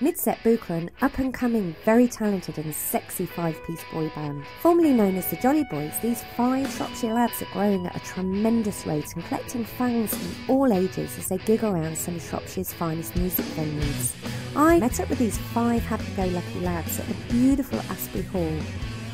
Midset Buka, an up-and-coming, very talented and sexy five-piece boy band. Formerly known as the Jolly Boys, these 5 Shropshire lads are growing at a tremendous rate and collecting fans from all ages as they gig around some of Shropshire's finest music venues. I met up with these 5 happy-go-lucky lads at the beautiful Astbury Hall.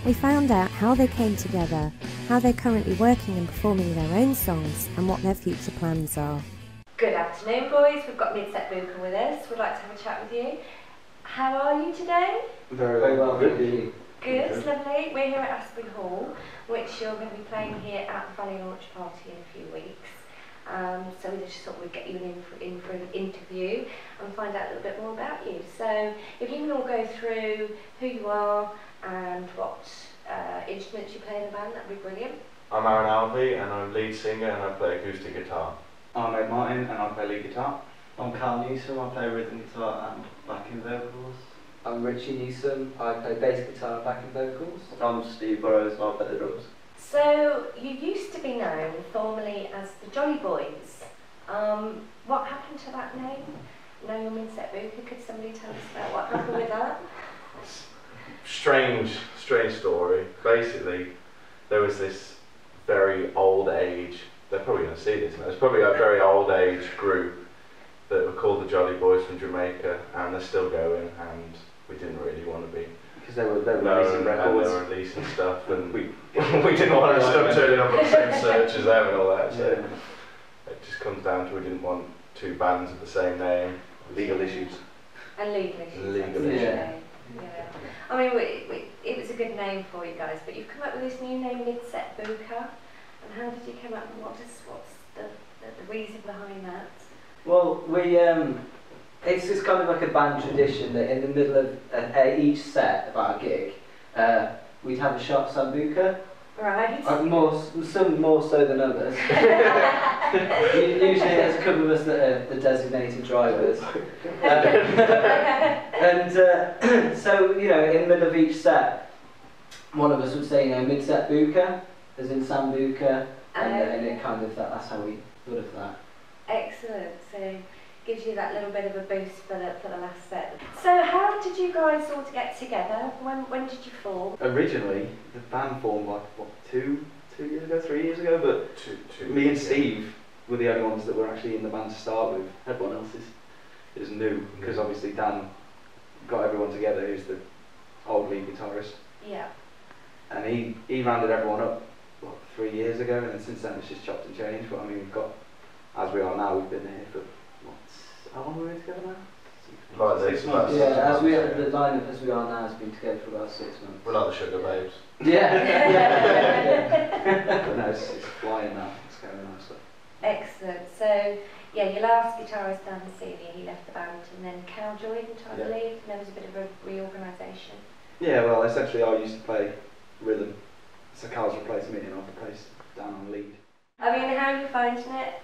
We found out how they came together, how they're currently working and performing their own songs, and what their future plans are. Good afternoon, boys. We've got Midset Buka with us. We'd like to have a chat with you. How are you today? Very well, thank you. Good, it's lovely. We're here at Astbury Hall, which you're going to be playing here at the Valley Launch Party in a few weeks. So we just thought we'd get you in for an interview and find out a little bit more about you. So if you can all go through who you are and what instruments you play in the band, that'd be brilliant. I'm Aaron Alvey and I'm lead singer and I play acoustic guitar. I'm Ed Martin and I play lead guitar. I'm Carl Newsom, I play rhythm guitar and backing vocals. I'm Richie Newsom, I play bass guitar and backing vocals. I'm Steve Burrows and I play the drums. So you used to be known formally as the Jolly Boys. What happened to that name? Now you're Midset Buka, could somebody tell us about what happened with that? Strange story. Basically, there was this very old age, they're probably going to see this now, it's probably a very old age group that were called the Jolly Boys from Jamaica, and they're still going, and we didn't really want to be. Because they were releasing records. They were releasing stuff, and we didn't want to stop turning up on the same search as them and all that, so it just comes down to we didn't want 2 bands of the same name. Legal issues. And legal issues. Legal issues. Yeah. I mean, it was a good name for you guys, but you've come up with this new name, Midset Buka. And how did you come up, and what's the reason behind that? Well, it's just kind of like a band tradition that in the middle of each set of our gig, we'd have a shot sambuca. Right. Some more so than others. Usually there's a couple of us that are the designated drivers. So, you know, in the middle of each set, one of us would say, you know, Midset Buka, as in sambuca, and it kind of, that's how we thought of that. Excellent. So gives you that little bit of a boost for the last set. So how did you guys all get together? When did you form? Originally, the band formed like, what, 2 years ago, 3 years ago, but me and Steve were the only ones that were actually in the band to start with. Everyone else is new, because obviously Dan got everyone together, who's the old lead guitarist. Yeah. And he rounded everyone up, what, 3 years ago, and then since then it's just chopped and changed. But I mean, we've got, as we are now, we've been here for, how long have we been together now? About 6 months. Yeah, the lineup as we are now has been together for about 6 months. We're like the Sugar Babes. Yeah. But no, it's flying now, it's going nicely. Excellent. So, yeah, your last guitarist, Dan Senior, he left the band, and then Cal joined, I believe, and there was a bit of a reorganisation. Yeah, well, essentially I used to play rhythm, so Cal's replaced me and I've replaced Dan on lead. I mean, how are you finding it?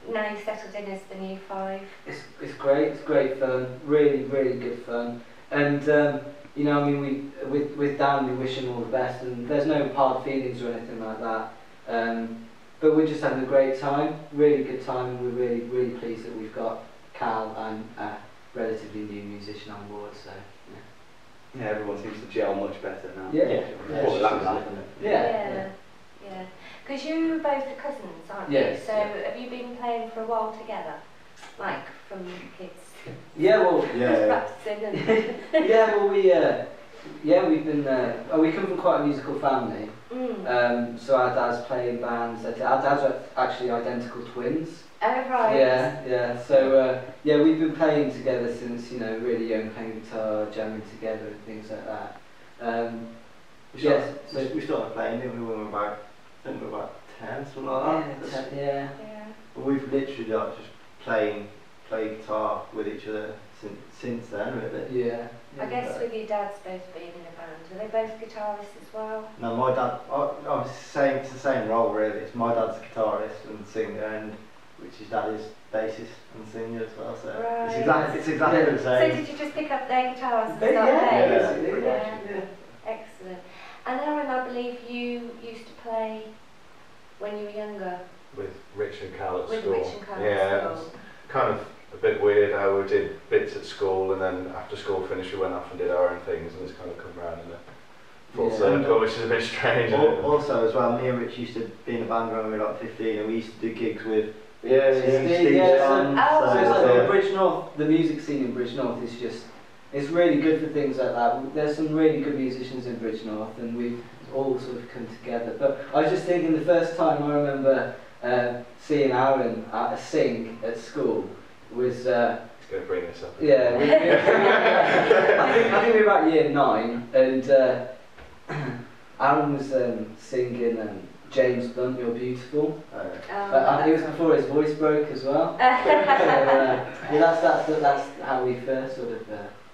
Now you've settled in as the new 5. It's great fun, really good fun, and you know, I mean, with Dan we wish him all the best, and there's no hard feelings or anything like that, but we're just having a great time, really good time, and we're really pleased that we've got Cal and a relatively new musician on board, so yeah, everyone seems to gel much better now. Yeah. Because you both are cousins, aren't you? Yes. So have you been playing for a while together? Like from kids? Yeah, well, Practicing and we've been, we come from quite a musical family. So our dads play in bands. Our dads are actually identical twins. Oh, right. Yeah. So we've been playing together since, you know, really young, playing guitar, jamming together and things like that. We started playing it when we were about, I think we were about 10, something like that. Yeah. But we've literally like just played guitar with each other since then, really. Yeah. I guess with your dads both being in a band, are they both guitarists as well? No, my dad, it's the same role really. It's my dad's guitarist and singer, and Richie's dad is bassist and singer as well. So it's exactly the same. So did you just pick up their guitars and start playing? Yeah. Excellent. And Aaron, I believe you used to play when you were younger. With Rich and Cal at With school. Rich and Cal at school. It's kind of a bit weird how we did bits at school, and then after school finished we went off and did our own things, and it's kind of come round in a full circle, which is a bit strange. Also, as well, me and Rich used to be in a band when we were like 15, and we used to do gigs with So it's like the Bridge North, the music scene in Bridge North is just, it's really good for things like that. There's some really good musicians in Bridge North, and we've all sort of come together. But I was just thinking, the first time I remember seeing Aaron sing at school was... He's going to bring this up. Yeah, I think we were about year 9, and Aaron was singing James Blunt, You're Beautiful. I think it was before his voice broke as well. So, that's how we first sort of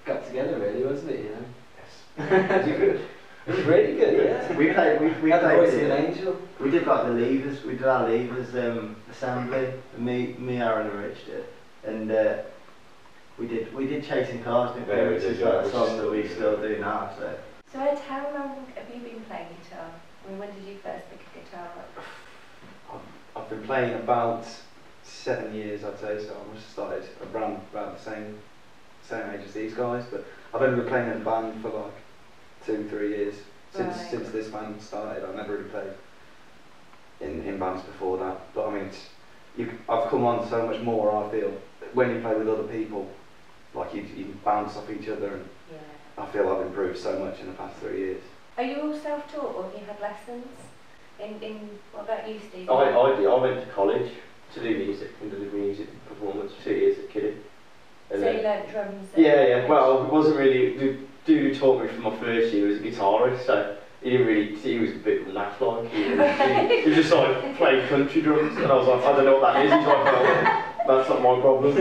got together, really, wasn't it? You know? Yes. It was really good. Yeah. We played. We had the played. Voice of an Angel. We did like the Levers. We did our Levers assembly. Me, Aaron, and Rich did, and we did Chasing Cars, didn't we? Yeah, we Which did, is yeah, like a which song is that we still do now. So Ed, how long have you been playing guitar? I mean, when did you first pick a guitar up? I've been playing about 7 years, I'd say, so I must have started around about the same age as these guys, but I've only been playing in a band for like 2-3 years since this band started. I've never really played in bands before that, but I mean, I've come on so much more, I feel, when you play with other people, like you can bounce off each other, and I feel I've improved so much in the past 3 years. Are you all self-taught, or have you had lessons? What about you, Steve? I went to college to do music and did music performance for 2 years at Kiddie. So you learnt drums? Yeah. Well, it wasn't really. The dude who taught me for my first year was a guitarist, so he was a bit naff like. He was just like playing country drums, and I was like, I don't know what that is. He's like, well, that's not my problem.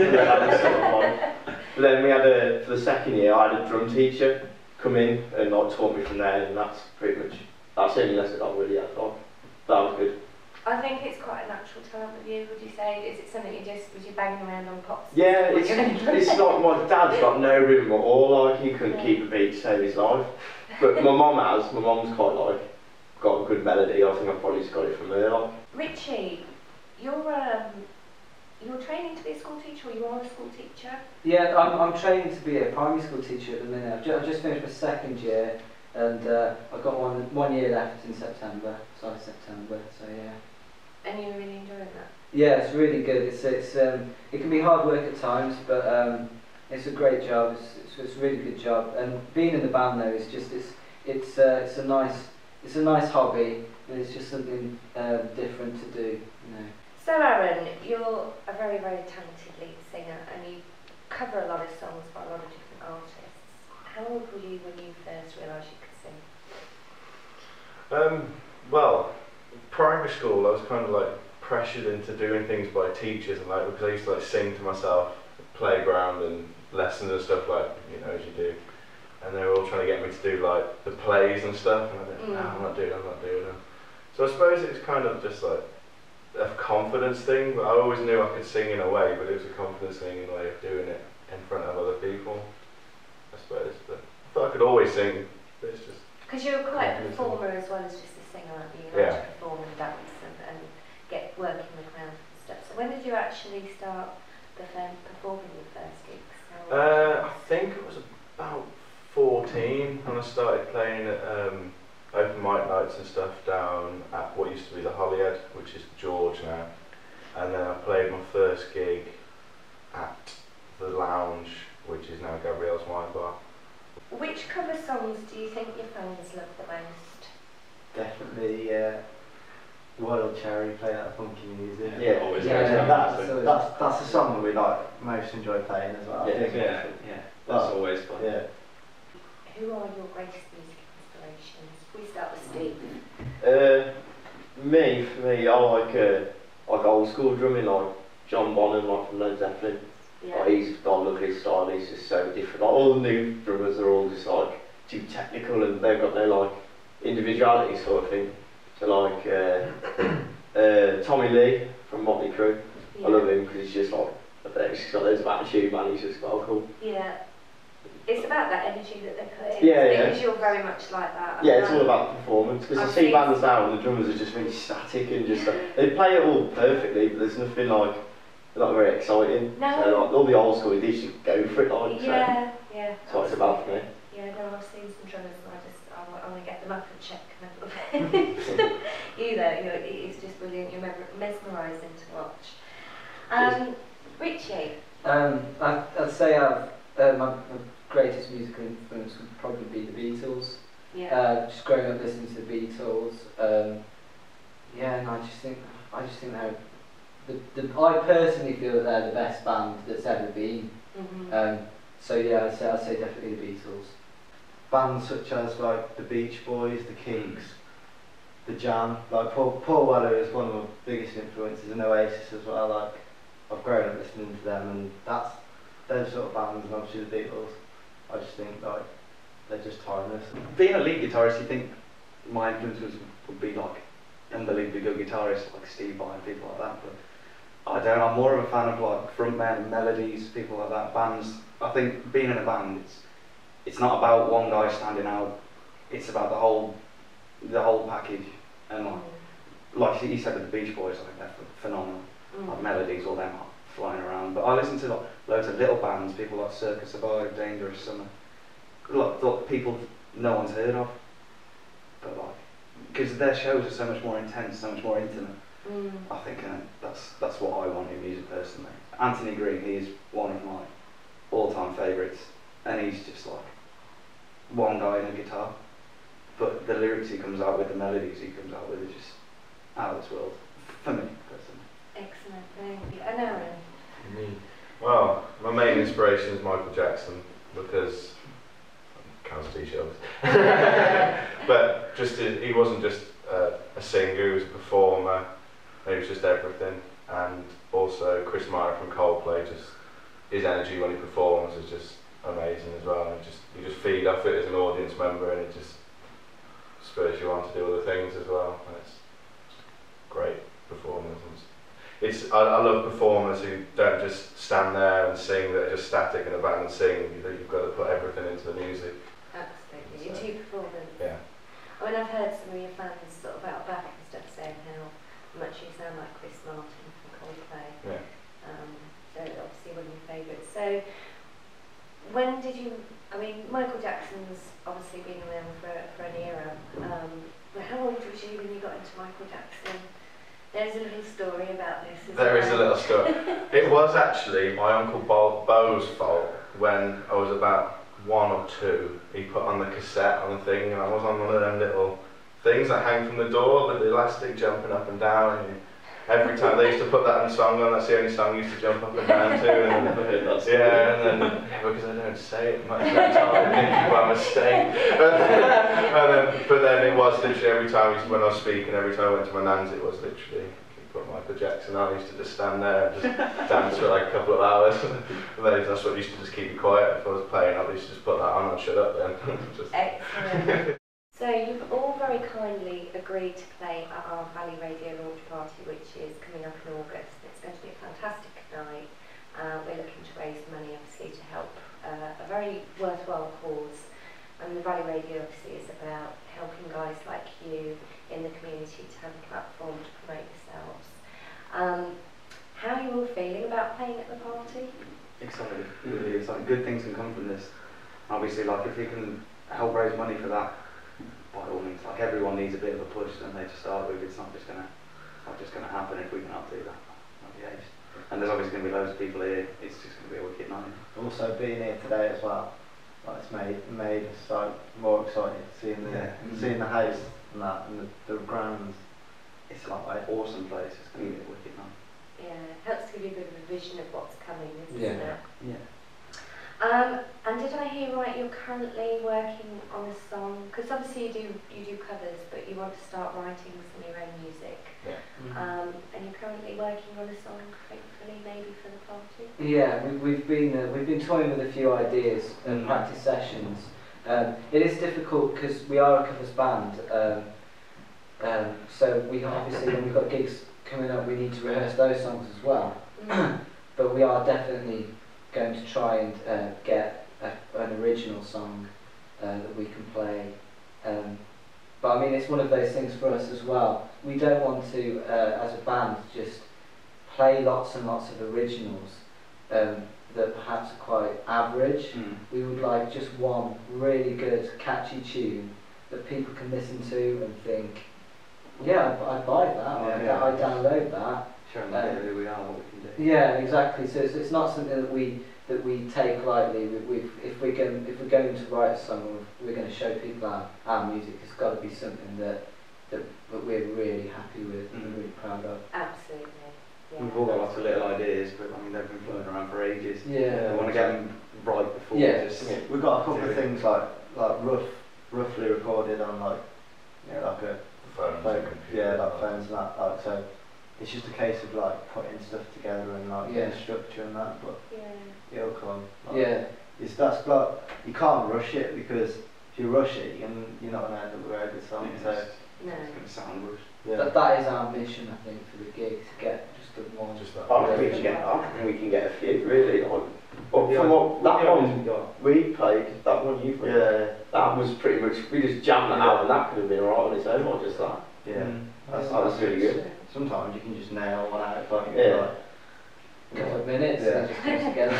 But then we had for the second year, I had a drum teacher come in and like taught me from there, and that's pretty much the only lesson I really had. Like, that was good. I think it's quite a natural talent with you, would you say? Is it something was you banging around on pots? Yeah, it's like my dad's got no rhythm at all, like he couldn't keep a beat to save his life. But my mum's quite like, got a good melody. I think I've probably just got it from her. Like. Richie, you're training to be a school teacher, or you are a school teacher? Yeah, I'm training to be a primary school teacher at the minute. I've just finished my second year, and I've got one year left in September, so yeah. And you're really enjoying that? Yeah, it's really good. It can be hard work at times, but it's a great job. It's a really good job. And being in the band though is just it's a nice hobby, and it's just something different to do, you know. So Aaron, you're a very, very talented lead singer, and you cover a lot of songs by a lot of different artists. How old were you when you first realised you could sing? Well, primary school, I was kind of like pressured into doing things by teachers, and like because I used to like sing to myself, playground and lessons and stuff, like as you do, and they were all trying to get me to do like the plays and stuff, and I went, no, I'm not doing them. So I suppose it was kind of just like a confidence thing, but I always knew I could sing in a way, but it was a confidence thing in a way of doing it in front of other people, I suppose. But I thought I could always sing, but it's just... Because you're quite a performer as well as just a singer, aren't you? You like to perform and dance and get work in the crowd and stuff. So when did you actually start performing your first gigs? I think it was about 14 when I started playing at open mic nights and stuff down at what used to be the Holyhead, which is George now. And then I played my first gig at the Lounge, which is now Gabrielle's Wine Bar. Which cover songs do you think your fans love the most? Definitely Royal Cherry, Play That Funky Music. Yeah, always. That's the song that we like most enjoy playing as well. Yeah. That's always fun. Yeah. Who are your greatest music inspirations? We start with Steve. For me, I like old school drumming, like John Bonham, like from Led Zeppelin. Yeah. I love his style. He's just so different. Like, all the new drummers are all just like too technical, and they've got no like individuality sort of thing. So like Tommy Lee from Motley Crue, I love him because he's just like, he's just got loads of attitude, man. He's just well cool. Yeah. It's about that energy that they put in. Yeah. Because you're very much like that. Yeah, it's all about performance. Because I see bands now and the drummers are just really static and just they play it all perfectly, but there's nothing like not very exciting. No. So like, all the old school, they used to go for it, like. Yeah, yeah. So that's what it's about for me. Yeah, no, I've seen some drummers and I want to get them up and check them. It's just brilliant. You're mesmerising to watch. Richie. I'd say my greatest musical influence would probably be the Beatles. Yeah. Just growing up listening to the Beatles. And I just think they're I personally feel that they're the best band that's ever been. So yeah, I'd say definitely the Beatles. Bands such as like the Beach Boys, the Kinks, the Jam, like Paul Weller is one of my biggest influences, and Oasis as well. Like I've grown up listening to them, and that's those sort of bands, and obviously the Beatles. I just think like they're just timeless. Being a lead guitarist, you think my influences would be like unbelievably good guitarists like Steve Vai and people like that, but I don't know, I'm more of a fan of like frontmen, melodies, people like that, bands. I think being in a band, it's not about one guy standing out, it's about the whole package. And like you said with the Beach Boys, I think they're phenomenal. Like melodies, all them flying around. But I listen to like loads of little bands, people like Circus Survive, Dangerous Summer, like people no one's heard of, but like because their shows are so much more intense, so much more intimate. I think that's what I want in music personally. Anthony Green, he's one of my all-time favourites, and he's just like one guy in a guitar, but the lyrics he comes out with, the melodies he comes out with are just out of this world, for me personally. Excellent, thank you. And Aaron? Me? Well, my main inspiration is Michael Jackson, because counts t-shirts. But he wasn't just a singer, he was a performer, he was just everything. And also Chris Martin from Coldplay, just his energy when he performs is just amazing as well. And you just feed off it as an audience member, and it just spurs you on to do other things as well. And it's great performance. I love performers who don't just stand there and sing, that are just static in a band and sing. You've got to put everything into the music. Absolutely, your two performance. Yeah. I mean, I've heard some of your fans sort of out back and stuff saying how much you sound like Chris Martin from Coldplay. Yeah. So obviously one of your favourites. So when did you, I mean, Michael Jackson's obviously been around for an era, but how old was you when you got into Michael Jackson? There's a little story about this. There is a little story. It was actually my Uncle Bo's fault when I was about 1 or 2. He put on the cassette on the thing, and I was on one of them little things that hang from the door with the elastic jumping up and down. And every time they used to put that in song on, that's the only song I used to jump up and down to. And then, because I don't say it much that time, by mistake. But then it was literally every time when I was speaking, every time I went to my nan's, it was literally put Michael Jackson on. I used to just stand there and just dance for like a couple of hours. And then that's what used to just keep me quiet. If I was playing, I used to just put that on and shut up then. Excellent. So you've all very kindly agreed to play at our Valley Radio launch party, which is coming up in August. It's going to be a fantastic night. We're looking to raise money, obviously, to help a very worthwhile cause. And the Valley Radio, obviously, is about helping guys like you in the community to have a platform to promote yourselves. How are you all feeling about playing at the party? Excited, really excited. Good things can come from this. Obviously, like if you can help raise money for that, by all means, like everyone needs a bit of a push, don't they, to start with. It's not just gonna happen if we can do that. Not the age. And there's obviously gonna be loads of people here. It's just gonna be a wicked night. Also being here today as well, like it's made us like more excited seeing the house and that and the grounds. It's like an awesome place. It's gonna be a wicked night. Yeah, it helps to give you a bit of a vision of what's coming, isn't it? Yeah. And did I hear right, you're currently working on a song, because obviously you do covers, but you want to start writing some of your own music. Yeah. And you're currently working on a song, hopefully maybe for the party? Yeah, we've been toying with a few ideas and practice sessions. It is difficult because we are a covers band, so we obviously when we've got gigs coming up we need to rehearse those songs as well. But we are definitely going to try and get an original song that we can play. But I mean, it's one of those things for us as well. We don't want to, as a band, just play lots and lots of originals that perhaps are quite average. We would like just one really good, catchy tune that people can listen to and think, yeah, I'd buy that, I'd download that. Showing them who we are, what we can do. Yeah, exactly. So it's not something that we take lightly. If we're going to write a song, we're going to show people our music. It's got to be something that we're really happy with and really proud of. Absolutely. Yeah. We've all got lots of little ideas, but I mean they've been floating around for ages. Yeah. We want to get them right before we just. We've got a couple of things like roughly recorded on like like a Phones phone, and computer. like phones and that. Like so, it's just a case of like putting stuff together and like getting structure and that. But it'll come. Like, that's like you can't rush it, because if you rush it, you're not gonna end up with a very good song. So It's going to sound rushed. That is our mission, I think, for the gig, to get just the one. Just that. I reckon we can get a few, really. But Yeah, from what, that what one we got. we played, that one you played, that was pretty much, we just jammed that out and that could have been alright on its own, or just that. That was really good. Sometimes you can just nail one out, can't you? Yeah. Like, Couple of minutes, Yeah. it just comes together.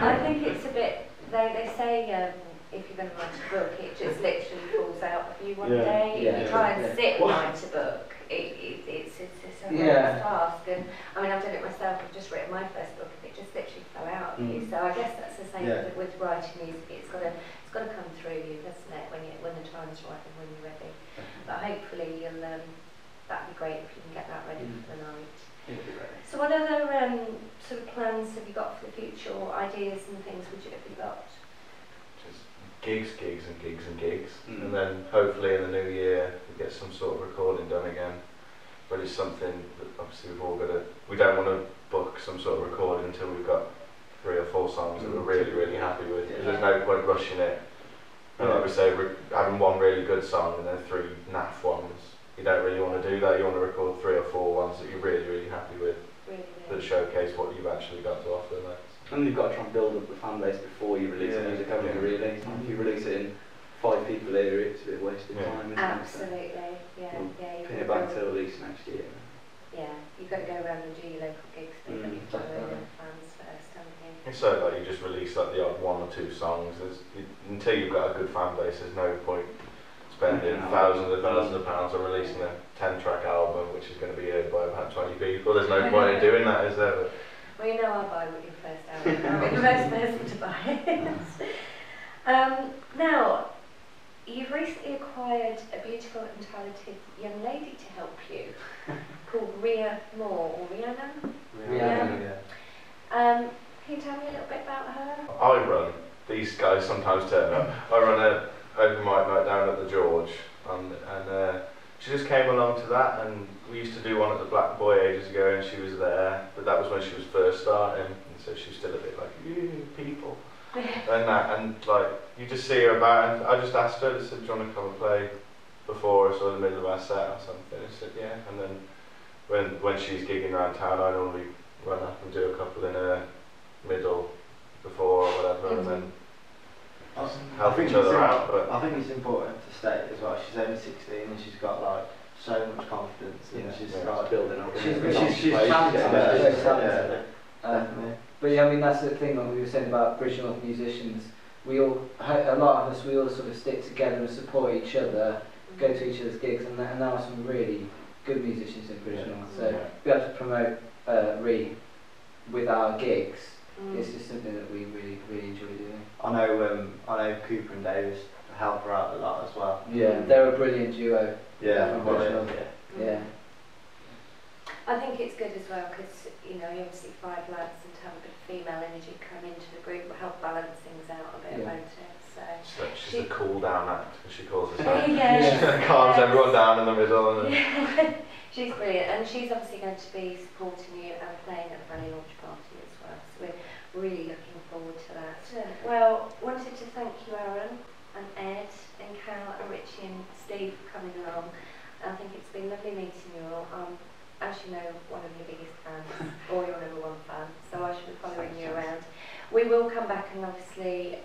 I think it's a bit, they say if you're going to write a book, it just literally falls out of you one day. If you try and sit and write a book, it's a horrendous task. And I mean, I've done it myself. I've just written my first book, and it just literally fell out of you. So I guess that's the same with writing music. It's got to come through you, doesn't it? When the time's right and when you're ready. But hopefully you'll that'd be great if you can get that ready for the night. So what other sort of plans have you got for the future, or ideas and things have you got? Just gigs and gigs. And then hopefully in the new year we get some sort of recording done again. But it's something that obviously we've all got to, we don't want to book some sort of recording until we've got 3 or 4 songs that we're really happy with, because there's no point rushing it. And like we say, we're having one really good song and then 3 naff ones. You don't really want to do that. You want to record 3 or 4 ones that you're really happy with, that showcase what you've actually got to offer next. And you've got to try and build up the fan base before you release the music, haven't you, really? If you release it in 5 people hear it, it's a bit of wasted time, isn't it? Absolutely, Pin it back till at least next year. Yeah, you've got to go around and do your local gigs, but you've got to follow your fans first, haven't you? It's so like you just release like the odd 1 or 2 songs. Until you've got a good fan base, there's no point spending thousands of pounds on releasing a 10-track album, which is going to be heard by about 20 people. There's no point in doing that, is there? Well, you know I'll buy your first album. I'll be the first person to buy it. Now, you've recently acquired a beautiful and talented young lady to help you, called Ria Moore, or Rihanna? Rihanna. Can you tell me a little bit about her? I run, these guys sometimes turn up, I run a open mic night down at the George, and she just came along to that, and we used to do one at the Black Boy ages ago, and she was there, but that was when she was first starting, and so she was still a bit like, people. and like, you just see her about, and I just asked her, I said, do you want to come and play before us or in the middle of our set or something? I said, yeah. And then when she's gigging around town, I normally run up and do a couple in her middle before or whatever, and then help each other out. But I think it's important to state as well, she's only 16 and she's got like so much confidence, and she's like building up. She's talented. Definitely. But yeah, I mean, that's the thing that we were saying about Bridge North musicians. We all, a lot of us, we all sort of stick together and support each other, go to each other's gigs, and there are some really good musicians in Bridge North. So be able to promote Ree with our gigs, it's just something that we really enjoy doing. I know Cooper and Davis help her out a lot as well. Yeah, they're a brilliant duo. Yeah, yeah. I think it's good as well, because you obviously 5 lads, and to have a bit of female energy come into the group will help balance things out a bit, won't it? So she's a cool down act, as she calls herself. Calms everyone down in the middle. And she's brilliant, and she's obviously going to be supporting you and playing at the Valley Launch Party as well. So we're really looking forward to that. Well, wanted to thank you, Aaron, and Ed, and Cal, and Richie, and Steve for coming along. I think it's been lovely meeting you all. As you know, one of your biggest fans, or your #1 fan, so I should be following you around. We will come back and obviously,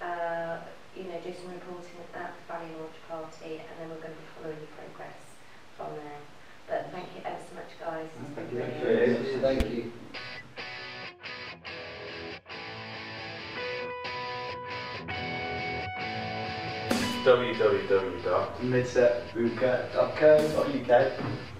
do some reporting at the Valley Launch Party, and then we're going to be following the progress from there. But thank you ever so much, guys. It's been brilliant. Thank you. www.midsetbuka.co.uk